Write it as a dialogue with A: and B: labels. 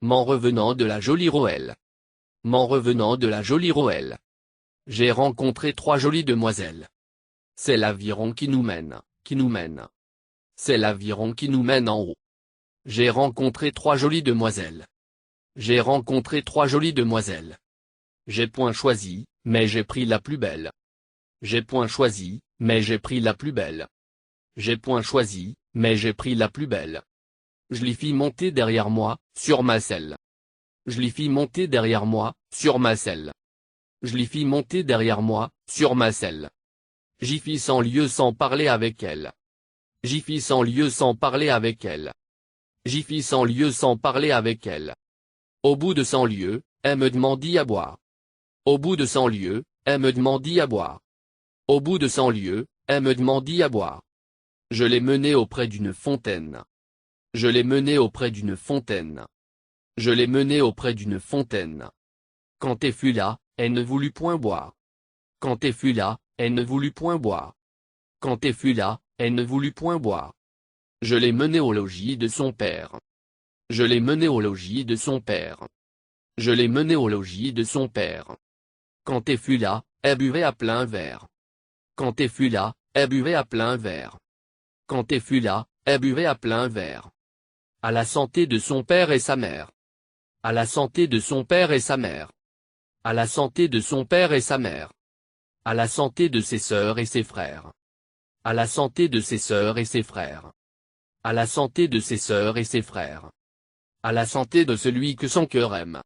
A: M'en revenant de la jolie Roelle. M'en revenant de la jolie Roelle. J'ai rencontré 3 jolies demoiselles. C'est l'aviron qui nous mène, qui nous mène. C'est l'aviron qui nous mène en haut. J'ai rencontré 3 jolies demoiselles. J'ai rencontré 3 jolies demoiselles. J'ai point choisi, mais j'ai pris la plus belle. J'ai point choisi, mais j'ai pris la plus belle. J'ai point choisi, mais j'ai pris la plus belle. Je l'y fis monter derrière moi, sur ma selle. Je l'y fis monter derrière moi, sur ma selle. Je l'y fis monter derrière moi, sur ma selle. J'y fis 100 lieues sans parler avec elle. J'y fis 100 lieues sans parler avec elle. J'y fis 100 lieues sans parler avec elle. Au bout de 100 lieues, elle me demandit à boire. Au bout de 100 lieues, elle me demandit à boire. Au bout de 100 lieues, elle me demandit à boire. Je l'ai menée auprès d'une fontaine. Je l'ai menée auprès d'une fontaine. Je l'ai menée auprès d'une fontaine. Quand elle fut là, elle ne voulut point boire. Quand elle fut là, elle ne voulut point boire. Quand elle fut là, elle ne voulut point boire. Je l'ai menée au logis de son père. Je l'ai menée au logis de son père. Je l'ai menée au logis de son père. Quand elle fut là, elle buvait à plein verre. Quand elle fut là, elle buvait à plein verre. Quand elle fut là, elle buvait à plein verre. À la santé de son père et sa mère. À la santé de son père et sa mère. À la santé de son père et sa mère. À la santé de ses sœurs et ses frères. À la santé de ses sœurs et ses frères. À la santé de ses sœurs et ses frères. À la santé de celui que son cœur aime.